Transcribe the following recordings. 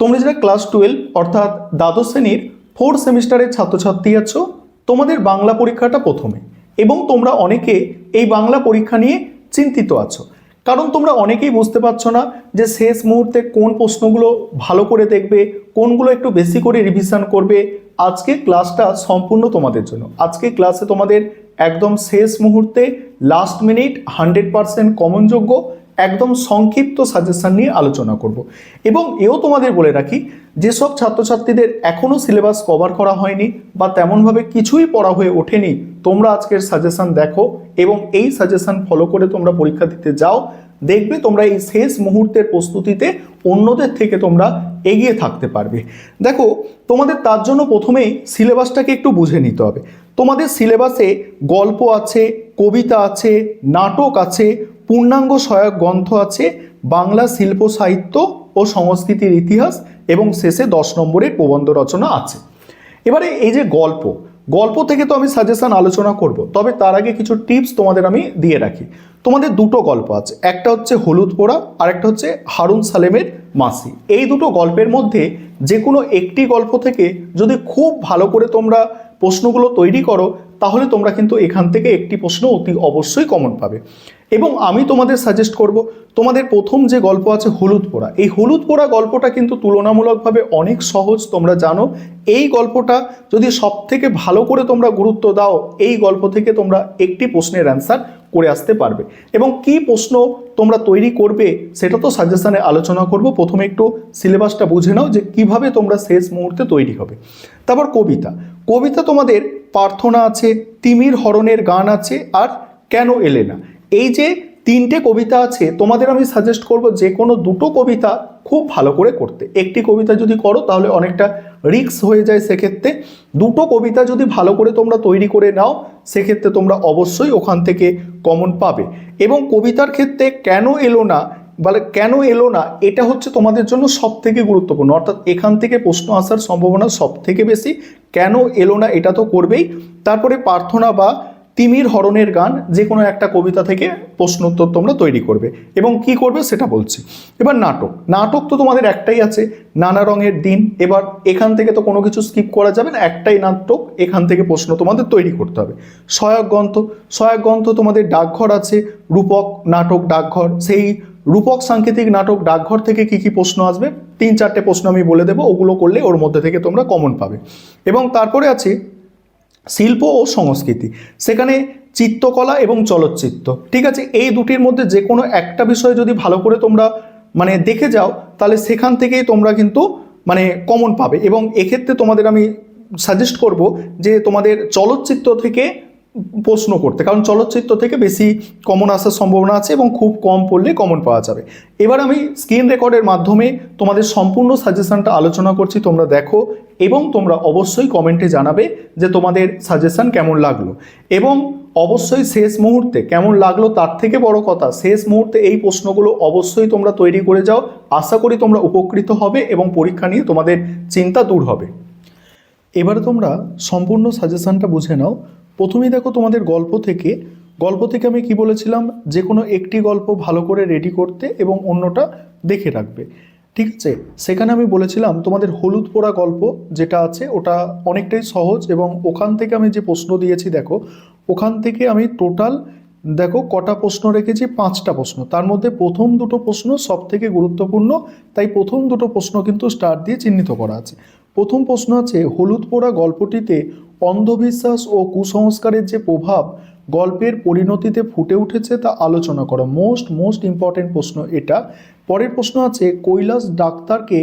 তোমরা যারা ক্লাস 12 অর্থাৎ দ্বাদশ শ্রেণীর 4th সেমিস্টারের ছাত্রছাত্রী আছো, তোমাদের বাংলা পরীক্ষাটা প্রথমে, এবং তোমরা অনেকে এই বাংলা পরীক্ষা নিয়ে চিন্তিত আছো, কারণ তোমরা অনেকেই বুঝতে পারছো না যে শেষ মুহূর্তে কোন প্রশ্নগুলো ভালো করে দেখবে, কোনগুলো একটু বেশি করে রিভিশন করবে। আজকে ক্লাসটা সম্পূর্ণ তোমাদের জন্য। আজকে ক্লাসে তোমাদের একদম শেষ মুহূর্তে লাস্ট মিনিট 100% কমনযোগ্য একদম সংক্ষিপ্ত সাজেশন নিয়ে আলোচনা করব। এবং এও তোমাদের বলে রাখি, যেসব ছাত্রছাত্রীদের এখনও সিলেবাস কভার করা হয়নি বা তেমনভাবে কিছুই পড়া হয়ে ওঠেনি, তোমরা আজকের সাজেশন দেখো এবং এই সাজেশন ফলো করে তোমরা পরীক্ষা দিতে যাও। দেখবে তোমরা এই শেষ মুহূর্তের প্রস্তুতিতে অন্যদের থেকে তোমরা এগিয়ে থাকতে পারবে। দেখো, তোমাদের তার জন্য প্রথমেই সিলেবাসটাকে একটু বুঝে নিতে হবে। তোমাদের সিলেবাসে গল্প আছে, কবিতা আছে, নাটক আছে, পূর্ণাঙ্গ সহায়ক গ্রন্থ আছে, বাংলা শিল্প সাহিত্য ও সংস্কৃতির ইতিহাস, এবং শেষে 10 নম্বরের প্রবন্ধ রচনা আছে। এবারে এই যে গল্প থেকে তো আমি সাজেশন আলোচনা করব, তবে তার আগে কিছু টিপস তোমাদের আমি দিয়ে রাখি। তোমাদের দুটো গল্প আছে, একটা হচ্ছে হলুদ পোড়া আর একটা হচ্ছে হারুন সালেমের মাসি। এই দুটো গল্পের মধ্যে যে কোনো একটি গল্প থেকে যদি খুব ভালো করে তোমরা প্রশ্নগুলো তৈরি করো, তাহলে তোমরা কিন্তু এখান থেকে একটি প্রশ্ন অতি অবশ্যই কমন পাবে। এবং আমি তোমাদের সাজেস্ট করব, তোমাদের প্রথম যে গল্প আছে হলুদ পোড়া, এই হলুদ পোড়া গল্পটা কিন্তু তুলনামূলকভাবে অনেক সহজ, তোমরা জানো। এই গল্পটা যদি সব থেকে ভালো করে তোমরা গুরুত্ব দাও, এই গল্প থেকে তোমরা একটি প্রশ্নের অ্যান্সার করে আসতে পারবে। এবং কি প্রশ্ন তোমরা তৈরি করবে সেটা তো সাজেশনে আলোচনা করব। প্রথমে একটু সিলেবাসটা বুঝে নাও যে কিভাবে তোমরা শেষ মুহূর্তে তৈরি হবে। তারপর কবিতা তোমাদের প্রার্থনা আছে, তিমির হরণের গান আছে, আর কেন এলে না। এই যে তিনটে কবিতা আছে, তোমাদের আমি সাজেস্ট করব যে কোনো দুটো কবিতা খুব ভালো করে করতে। একটি কবিতা যদি করো তাহলে অনেকটা রিস্ক হয়ে যায়, সেক্ষেত্রে দুটো কবিতা যদি ভালো করে তোমরা তৈরি করে নাও, সেক্ষেত্রে তোমরা অবশ্যই ওখান থেকে কমন পাবে। এবং কবিতার ক্ষেত্রে কেন এলো না এটা হচ্ছে তোমাদের জন্য সব থেকে গুরুত্বপূর্ণ, অর্থাৎ এখান থেকে প্রশ্ন আসার সম্ভাবনা সব থেকে বেশি। কেন এলো না এটা তো করবেই, তারপরে প্রার্থনা বা তিমির হরণের গান, যে কোনো একটা কবিতা থেকে প্রশ্ন উত্তর তোমরা তৈরি করবে। এবং কি করবে সেটা বলছি। এবার নাটক তো তোমাদের একটাই আছে, নানা রঙের দিন। এবার এখান থেকে তো কোনো কিছু স্কিপ করা যাবে না, একটাই নাটক, এখান থেকে প্রশ্ন তোমাদের তৈরি করতে হবে। সহায়ক গ্রন্থ তোমাদের ডাকঘর আছে, রূপক নাটক ডাকঘর। সেই রূপক সাংকেতিক নাটক ডাকঘর থেকে কি কি প্রশ্ন আসবে, 3-4টে প্রশ্ন আমি বলে দেবো, ওগুলো করলে ওর মধ্যে থেকে তোমরা কমন পাবে। এবং তারপরে আছে শিল্প ও সংস্কৃতি, সেখানে চিত্রকলা এবং চলচ্চিত্র। ঠিক আছে, এই দুটির মধ্যে যে কোনো একটা বিষয় যদি ভালো করে তোমরা দেখে যাও, তাহলে সেখান থেকেই তোমরা কিন্তু কমন পাবে। এবং এক্ষেত্রে তোমাদের আমি সাজেস্ট করব যে তোমাদের চলচ্চিত্র থেকে প্রশ্ন করতে, কারণ চলচ্চিত্র থেকে বেশি কমন আসার সম্ভাবনা আছে এবং খুব কম পড়লে কমন পাওয়া যাবে। এবার আমি স্ক্রিন রেকর্ডের মাধ্যমে তোমাদের সম্পূর্ণ সাজেশনটা আলোচনা করছি, তোমরা দেখো এবং তোমরা অবশ্যই কমেন্টে জানাবে যে তোমাদের সাজেশন কেমন লাগলো। এবং অবশ্যই শেষ মুহূর্তে কেমন লাগলো তার থেকে বড় কথা, শেষ মুহূর্তে এই প্রশ্নগুলো অবশ্যই তোমরা তৈরি করে যাও। আশা করি তোমরা উপকৃত হবে এবং পরীক্ষা নিয়ে তোমাদের চিন্তা দূর হবে। এবারে তোমরা সম্পূর্ণ সাজেশনটা বুঝে নাও। প্রথমেই দেখো, তোমাদের গল্প থেকে আমি কি বলেছিলাম, যে কোনো একটি গল্প ভালো করে রেডি করতে এবং অন্যটা দেখে রাখবে। ঠিক আছে, সেখানে আমি বলেছিলাম তোমাদের হলুদ পোড়া গল্প যেটা আছে ওটা অনেকটাই সহজ, এবং ওখান থেকে আমি যে প্রশ্ন দিয়েছি দেখো, ওখান থেকে আমি টোটাল কটা প্রশ্ন রেখেছি, 5টা প্রশ্ন। তার মধ্যে প্রথম দুটো প্রশ্ন সব থেকে গুরুত্বপূর্ণ, তাই প্রথম দুটো প্রশ্ন কিন্তু স্টার দিয়ে চিহ্নিত করা আছে। প্রথম প্রশ্ন আছে, হলুদ পোড়া গল্পটিতে অন্ধবিশ্বাস ও কুসংস্কারের যে প্রভাব গল্পের পরিণতিতে ফুটে উঠেছে তা আলোচনা করো। মোস্ট ইম্পর্টেন্ট প্রশ্ন এটা। পরের প্রশ্ন আছে, কৈলাস ডাক্তারকে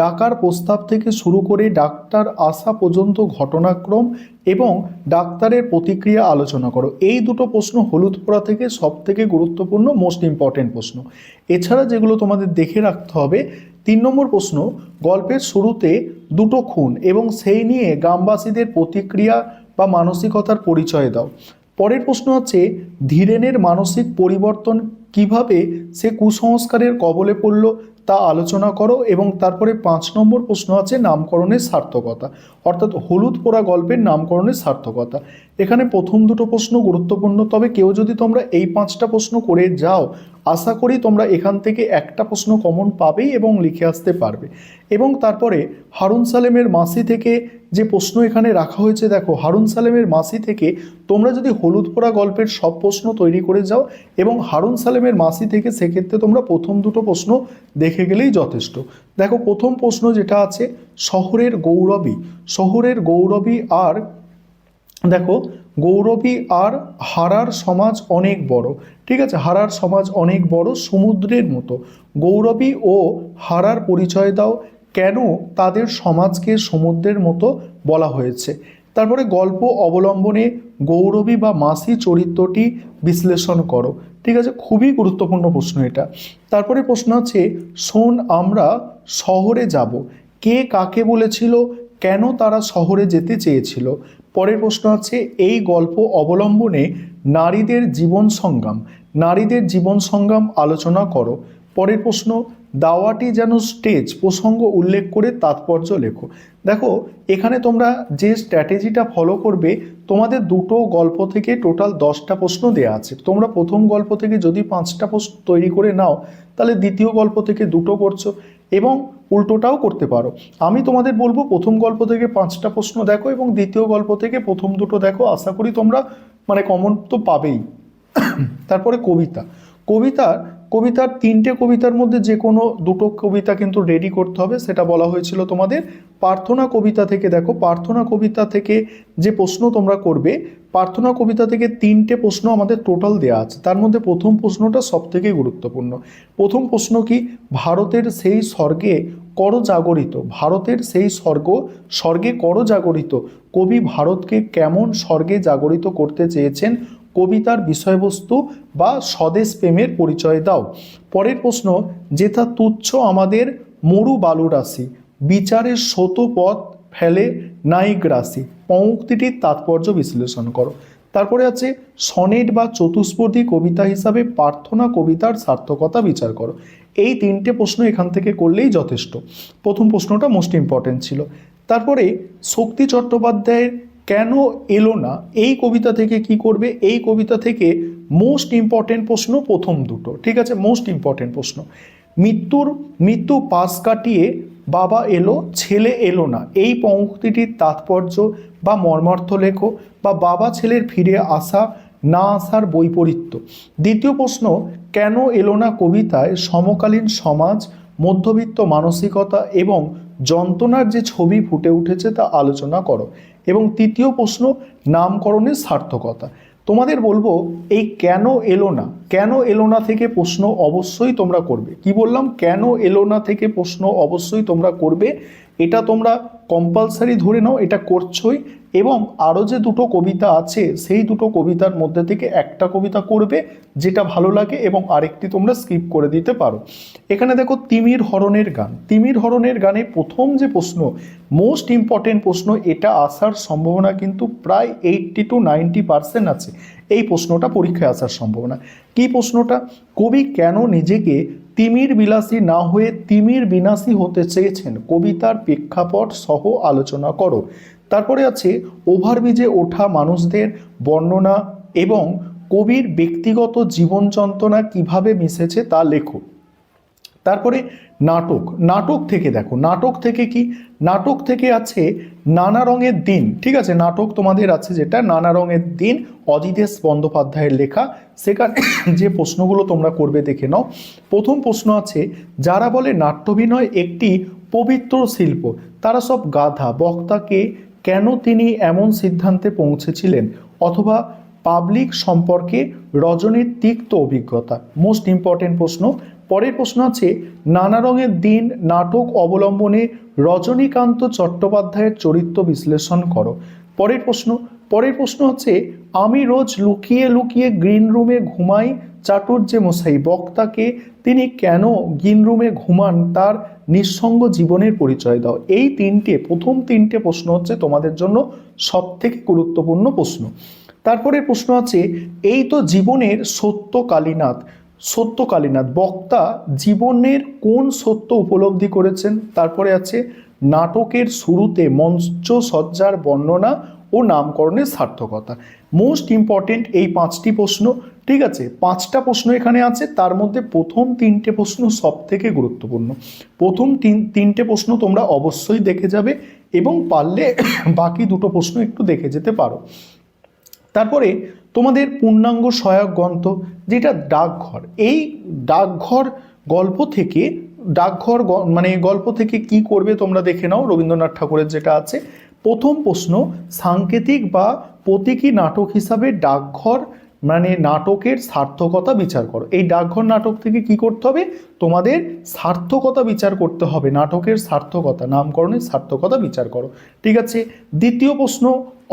ডাকার প্রস্তাব থেকে শুরু করে ডাক্তার আসা পর্যন্ত ঘটনাক্রম এবং ডাক্তারের প্রতিক্রিয়া আলোচনা করো। এই দুটো প্রশ্ন হলুদ পোড়া থেকে সব থেকে গুরুত্বপূর্ণ, মোস্ট ইম্পর্টেন্ট প্রশ্ন। এছাড়া যেগুলো তোমাদের দেখে রাখতে হবে, 3 নম্বর প্রশ্ন, গল্পের শুরুতে দুটো খুন এবং সেই নিয়ে গ্রামবাসীদের প্রতিক্রিয়া বা মানসিকতার পরিচয় দাও। পরের প্রশ্ন আছে, ধীরেনের মানসিক পরিবর্তন কিভাবে সে কুসংস্কারের কবলে পড়ল তা আলোচনা করো। এবং তারপরে 5 নম্বর প্রশ্ন আছে, নামকরণের সার্থকতা, অর্থাৎ হলুদ পোড়া গল্পের নামকরণের সার্থকতা। এখানে প্রথম দুটো প্রশ্ন গুরুত্বপূর্ণ, তবে কেউ যদি তোমরা এই 5টা প্রশ্ন করে যাও আশা করি তোমরা এখান থেকে একটা প্রশ্ন কমন পাবেই এবং লিখে আসতে পারবে। এবং তারপরে হারুন সালেমের মাসি থেকে যে প্রশ্ন এখানে রাখা হয়েছে, দেখো হারুন সালেমের মাসি থেকে তোমরা যদি হলুদ পোড়া গল্পের সব প্রশ্ন তৈরি করে যাও এবং হারুন সালেমের মাসি থেকে, সেক্ষেত্রে তোমরা প্রথম দুটো প্রশ্ন দেখে গেলেই যথেষ্ট। দেখো প্রথম প্রশ্ন যেটা আছে, শহরের গৌরবী, শহরের গৌরবী আর দেখো গৌরবী আর হারার সমাজ অনেক বড়, ঠিক আছে, হারার সমাজ অনেক বড় সমুদ্রের মতো, গৌরবী ও হারার পরিচয় দাও, কেন তাদের সমাজকে সমুদ্রের মতো বলা হয়েছে। তারপরে গল্প অবলম্বনে গৌরবী বা মাসি চরিত্রটি বিশ্লেষণ করো, ঠিক আছে, খুবই গুরুত্বপূর্ণ প্রশ্ন এটা। তারপরে প্রশ্ন আছে, শোন আমরা শহরে যাব, কে কাকে বলেছিল, কেন তারা শহরে যেতে চেয়েছিল। পরের প্রশ্ন আছে, এই গল্প অবলম্বনে নারীদের জীবন সংগ্রাম, নারীদের জীবন সংগ্রাম আলোচনা করো। পরের প্রশ্ন, দাওয়াটি যেন স্টেজ প্রসঙ্গ উল্লেখ করে তাৎপর্য লেখো। দেখো এখানে তোমরা যে স্ট্র্যাটেজিটা ফলো করবে, তোমাদের দুটো গল্প থেকে টোটাল 10টা প্রশ্ন দেওয়া আছে। তোমরা প্রথম গল্প থেকে যদি 5টা প্রশ্ন তৈরি করে নাও, তাহলে দ্বিতীয় গল্প থেকে দুটো করছো এবং উল্টোটাও করতে পারো। আমি তোমাদের বলবো প্রথম গল্প থেকে 5টা প্রশ্ন দেখো এবং দ্বিতীয় গল্প থেকে প্রথম দুটো দেখো, আশা করি তোমরা মানে কমন তো পাবেই। তারপরে কবিতা, কবিতার 3টে কবিতার মধ্যে যে কোনো দুটো কবিতা কিন্তু রেডি করতে হবে, সেটা বলা হয়েছিল তোমাদের। প্রার্থনা কবিতা থেকে দেখো, প্রার্থনা কবিতা থেকে যে প্রশ্ন তোমরা করবে, প্রার্থনা কবিতা থেকে 3টে প্রশ্ন আমাদের টোটাল দেওয়া আছে। তার মধ্যে প্রথম প্রশ্নটা সব থেকে গুরুত্বপূর্ণ। প্রথম প্রশ্ন কি, ভারতের সেই স্বর্গে কর জাগরিত, ভারতের সেই স্বর্গে কর জাগরিত কবি ভারতকে কেমন স্বর্গে জাগরিত করতে চেয়েছেন, কবিতার বিষয়বস্তু বা স্বদেশ প্রেমের পরিচয় দাও। পরের প্রশ্ন, যেথা তুচ্ছ আমাদের মরু বালু রাশি, বিচারের শত পথ ফেলে নাই গ্রাসি, পঙ্ক্তিটির তাৎপর্য বিশ্লেষণ করো। তারপরে আছে, সনেট বা চতুষ্পদী কবিতা হিসাবে প্রার্থনা কবিতার সার্থকতা বিচার করো। এই 3টে প্রশ্ন এখান থেকে করলেই যথেষ্ট। প্রথম প্রশ্নটা মোস্ট ইম্পর্টেন্ট ছিল। তারপরে শক্তি চট্টোপাধ্যায়ের কেন এলো না, এই কবিতা থেকে কি করবে, এই কবিতা থেকে মোস্ট ইম্পর্টেন্ট প্রশ্ন প্রথম দুটো, ঠিক আছে, মোস্ট ইম্পর্টেন্ট প্রশ্ন। মৃত্যু পাশ কাটিয়ে বাবা এলো ছেলে এলো না, এই পংক্তিটির তাৎপর্য বা মর্মার্থ লেখো, বা বাবা ছেলের ফিরে আসা না আসার বৈপরীত্য। দ্বিতীয় প্রশ্ন, কেন এলো না কবিতায় সমকালীন সমাজ, মধ্যবিত্ত মানসিকতা এবং যন্ত্রণার যে ছবি ফুটে উঠেছে তা আলোচনা করো। এবং তৃতীয় প্রশ্ন, নামকরণের সার্থকতা। তোমাদের বলবো এই কেন এলো না থেকে প্রশ্ন অবশ্যই তোমরা করবে। কি বললাম, কেন এলো না থেকে প্রশ্ন অবশ্যই তোমরা করবে, এটা তোমরা কম্পালসারি ধরে নাও, এটা করছোই। এবং আরও যে দুটো কবিতা আছে সেই দুটো কবিতার মধ্যে থেকে একটা কবিতা করবে যেটা ভালো লাগে এবং আরেকটি তোমরা স্কিপ করে দিতে পারো। এখানে দেখো তিমির হরণের গান, তিমির হরণের গানে প্রথম যে প্রশ্ন, মোস্ট ইম্পর্টেন্ট প্রশ্ন, এটা আসার সম্ভাবনা কিন্তু প্রায় 80 to 90% আছে। এই প্রশ্নটা পরীক্ষায় আসার সম্ভাবনা। কি প্রশ্নটা, কবি কেন নিজেকে তিমির বিলাসী না হয়ে তিমির বিনাশী হতে চেয়েছেন, কবিতার প্রেক্ষাপট সহ আলোচনা করো। তারপরে আছে ওভারব্রিজে ওঠা মানুষদের বর্ণনা এবং কবির ব্যক্তিগত জীবন যন্ত্রণা কিভাবে মিশেছে তা লেখো। তারপরে নাটক থেকে দেখো, নাটক থেকে কি, নাটক থেকে আছে নানা রঙের দিন, ঠিক আছে, নাটক তোমাদের আছে যেটা নানা রঙের দিন, অজিতেশ বন্দ্যোপাধ্যায়ের লেখা। সেখানে যে প্রশ্নগুলো তোমরা করবে দেখে নাও। প্রথম প্রশ্ন আছে, যারা বলে নাট্যাভিনয় একটি পবিত্র শিল্প তারা সব গাধা, বক্তাকে কেন তিনি এমন সিদ্ধান্তে পৌঁছেছিলেন, অথবা পাবলিক সম্পর্কে রজনীর তিক্ত অভিজ্ঞতা। মোস্ট ইম্পর্টেন্ট প্রশ্ন। পরের প্রশ্ন আছে, নানা রঙের দিন নাটক অবলম্বনে রজনীকান্ত চট্টোপাধ্যায়ের চরিত্র বিশ্লেষণ করো। পরের প্রশ্ন হচ্ছে, আমি রোজ লুকিয়ে লুকিয়ে গ্রিন রুমে ঘুমাই চাটুর্যে মশাই, বক্তাকে তিনি কেন গ্রিন রুমে ঘুমান তার নিঃসঙ্গ জীবনের পরিচয় দাও। এই প্রথম তিনটে প্রশ্ন হচ্ছে তোমাদের জন্য সব থেকে গুরুত্বপূর্ণ প্রশ্ন। তারপরে প্রশ্ন আছে, এই তো জীবনের সত্যকালীনাথ বক্তা জীবনের কোন সত্য উপলব্ধি করেছেন। তারপরে আছে, নাটকের শুরুতে মঞ্চ সজ্জার বর্ণনা ও ও নামকরণের সার্থকতা। মোস্ট ইম্পর্টেন্ট এই 5টি প্রশ্ন, ঠিক আছে। 5টা প্রশ্ন এখানে আছে, তার মধ্যে প্রথম 3টে প্রশ্ন সব থেকে গুরুত্বপূর্ণ। প্রথম 3টে প্রশ্ন তোমরা অবশ্যই দেখে যাবে এবং পারলে বাকি 2টো প্রশ্ন একটু দেখে যেতে পারো। তারপরে তোমাদের পূর্ণাঙ্গ সহায়ক গ্রন্থ যেটা ডাকঘর, এই ডাকঘর গল্প থেকে গল্প থেকে কি করবে তোমরা দেখে নাও। রবীন্দ্রনাথ ঠাকুরের যেটা আছে, প্রথম প্রশ্ন সাংকেতিক বা প্রতীকী নাটক হিসাবে ডাকঘর নাটকের সার্থকতা বিচার করো। এই ডাকঘর নাটক থেকে কি করতে হবে, তোমাদের সার্থকতা বিচার করতে হবে, নাটকের সার্থকতা, নামকরণের সার্থকতা বিচার করো, ঠিক আছে। দ্বিতীয় প্রশ্ন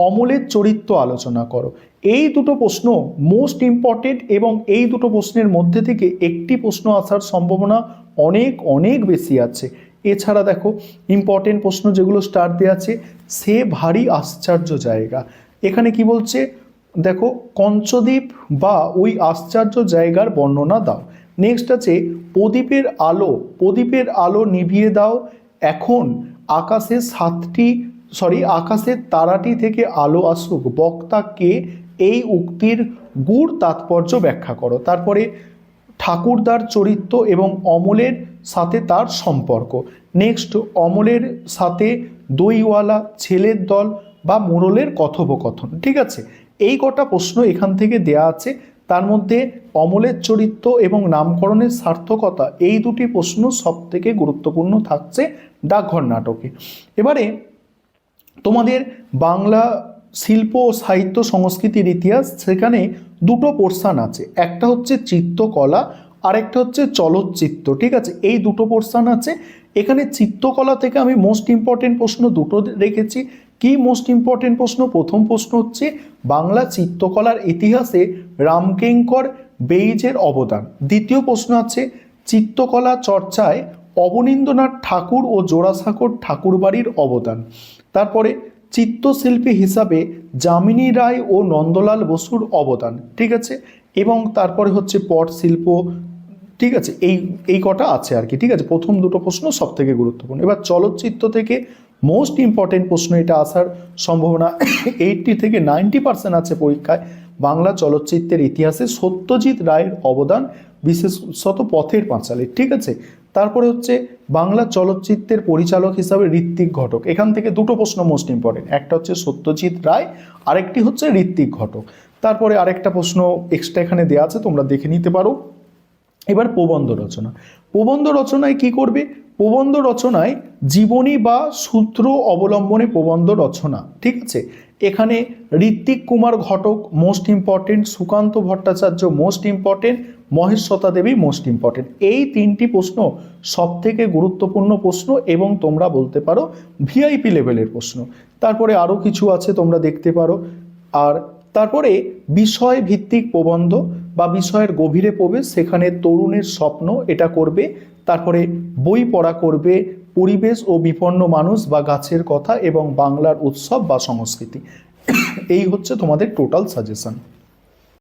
অমলের চরিত্র আলোচনা করো। এই 2টো প্রশ্ন মোস্ট ইম্পর্টেন্ট এবং এই 2টো প্রশ্নের মধ্যে থেকে একটি প্রশ্ন আসার সম্ভাবনা অনেক অনেক বেশি আছে। এছাড়া দেখো ইম্পর্টেন্ট প্রশ্ন যেগুলো স্টার দেওয়া আছে, সে ভারী আশ্চর্য জায়গা, এখানে কি বলছে দেখো, কঞ্চদ্বীপ বা ওই আশ্চর্য জায়গার বর্ণনা দাও। নেক্সট আছে প্রদীপের আলো নিভিয়ে দাও, এখন আকাশের তারাটি থেকে আলো আসুক, বক্তাকে এই উক্তির গূঢ় তাৎপর্য ব্যাখ্যা করো। তারপরে ঠাকুরদার চরিত্র এবং অমলের সাথে তার সম্পর্ক। নেক্সট অমলের সাথে দইওয়ালা, ছেলের দল বা মোড়লের কথোপকথন, ঠিক আছে। এই কটা প্রশ্ন এখান থেকে দেয়া আছে, তার মধ্যে অমলের চরিত্র এবং নামকরণের সার্থকতা এই 2টি প্রশ্ন সব থেকে গুরুত্বপূর্ণ থাকছে ডাকঘর নাটকে। এবারে তোমাদের বাংলা শিল্প ও সাহিত্য সংস্কৃতির ইতিহাস, সেখানে 2টো পোর্শন আছে, একটা হচ্ছে চিত্রকলা আর একটা হচ্ছে চলচ্চিত্র, ঠিক আছে। এই 2টো পোর্শন আছে। এখানে চিত্রকলা থেকে আমি মোস্ট ইম্পর্টেন্ট প্রশ্ন 2টো রেখেছি। কি মোস্ট ইম্পর্টেন্ট প্রশ্ন? প্রথম প্রশ্ন হচ্ছে বাংলা চিত্রকলার ইতিহাসে রামকিঙ্কর বেইজের অবদান। দ্বিতীয় প্রশ্ন আছে চিত্রকলা চর্চায় অবনীন্দ্রনাথ ঠাকুর ও জোড়াসাঁকোর ঠাকুরবাড়ির অবদান। তারপরে চিত্রশিল্পী হিসাবে যামিনী রায় ও নন্দলাল বসুর অবদান, ঠিক আছে। এবং তারপরে হচ্ছে পট শিল্প, ঠিক আছে। এই কটা আছে আর কি, ঠিক আছে। প্রথম 2টো প্রশ্ন সব থেকে গুরুত্বপূর্ণ। এবার চলচ্চিত্র থেকে মোস্ট ইম্পর্টেন্ট প্রশ্ন এটা আসার সম্ভাবনা 80 থেকে 90% আছে পরীক্ষায়। বাংলা চলচ্চিত্রের ইতিহাসে সত্যজিৎ রায়ের অবদান, বিশেষত পথের পাঁচালী, ঠিক আছে। তারপরে হচ্ছে বাংলা চলচ্চিত্রের পরিচালক হিসাবে ঋত্বিক ঘটক। এখান থেকে 2টো প্রশ্ন মোস্ট ইম্পর্টেন্ট, একটা হচ্ছে সত্যজিৎ রায়, আরেকটি হচ্ছে ঋত্বিক ঘটক। তারপরে আরেকটা প্রশ্ন এক্সট্রা এখানে দেওয়া আছে, তোমরা দেখে নিতে পারো। এবার প্রবন্ধ রচনা। প্রবন্ধ রচনায় কি করবে? প্রবন্ধ রচনায় জীবনী বা সূত্র অবলম্বনে প্রবন্ধ রচনা, ঠিক আছে। এখানে Ritwik Kumar Ghatak most important, Sukanta Bhattacharya most important, Mahasweta Devi most important. এই 3টি প্রশ্ন সব থেকে গুরুত্বপূর্ণ প্রশ্ন এবং তোমরা বলতে পারো ভিআইপি লেভেলের প্রশ্ন। তারপরে আরও কিছু আছে তোমরা দেখতে পারো। আর তারপরে বিষয় ভিত্তিক প্রবন্ধ বা বিষয়ের গভীরে প্রবেশ, সেখানে তরুণের স্বপ্ন এটা করবে। তারপরে বই পড়া করবে পরিবেশ ও বিপন্ন মানুষ বা গাছের কথা এবং বাংলার উৎসব বা সংস্কৃতি। এই হচ্ছে তোমাদের টোটাল সাজেশন।